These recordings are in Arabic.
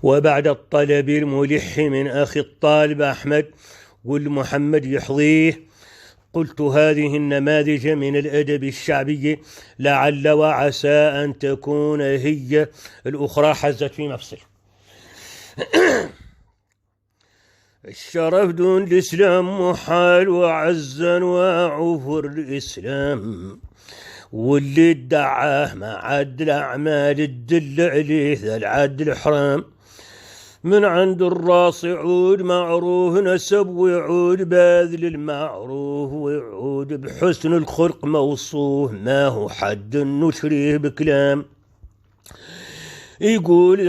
وبعد الطلب الملح من أخي الطالب أحمد والمحمد يحظيه، قلت هذه النماذج من الأدب الشعبي لعل وعسى أن تكون هي الأخرى حزت في مفصل. الشرف دون الإسلام محال، وعزا وعفر الإسلام، واللي ادعاه ما عد الأعمال الدل عليه ذا العدل حرام. من عند الراس يعود معروف نسب، ويعود باذل المعروف، ويعود بحسن الخلق موصوف، ما هو حد نشريه بكلام. يقول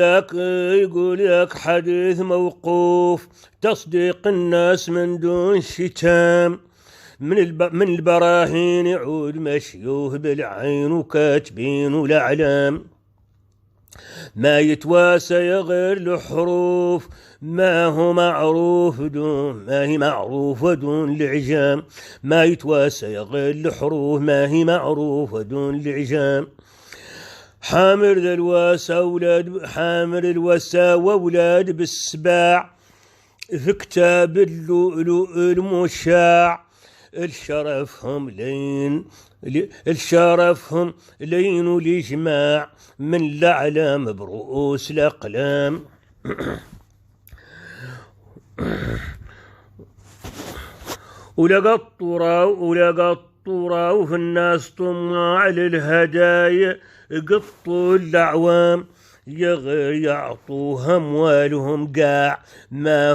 ذاك حديث موقوف، تصديق الناس من دون شتام. من البراهين يعود مشيوه بالعين، وكاتبين الأعلام. ما يتواسى غير الحروف، ما هي معروفة دون العجام. ما يتواسى غير الحروف، ما هي معروفة دون العجام. حامر الوسا وأولاد بالسباع، في كتاب اللؤلؤ المشاع. الشرفهم لين الإجماع، من الأعلام برؤوس الأقلام. ولقى الطراو في الناس طماع للهدايا، قطوا الأعوام يعطوها أموالهم قاع. ما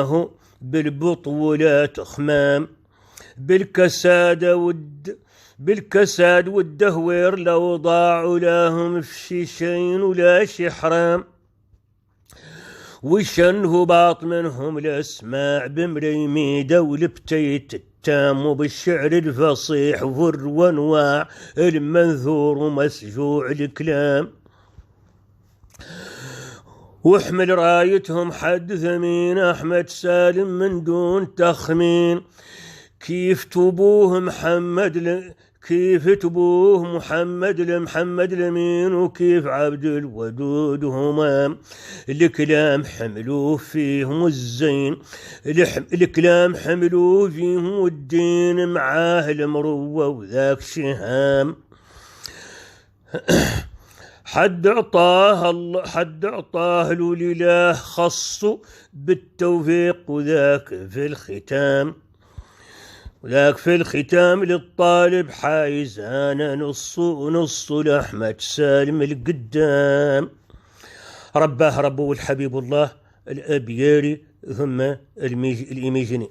هو بالبطولات خمام. بالكساد والدهوير، لو ضاعوا لهم في شيشين ولا شي حرام. وشنه باط منهم الأسماع، بمريميدة والبتيت التام، وبالشعر الفصيح فر وانواع، المنثور ومسجوع الكلام. واحمل رايتهم حد ثمين، أحمد سالم من دون تخمين. كيف تبوه محمد الأمين، وكيف عبد الودود همام. الكلام حملوه فيهم الزين، الكلام حملوه فيهم الدين، معاه المروة وذاك شهام. حد أعطاه الإله خصه بالتوفيق، وذاك في الختام للطالب حايز. أنا نص لأحمد سالم القدام. رباه الحبيب الله الأبياري ثم الإيميجيني.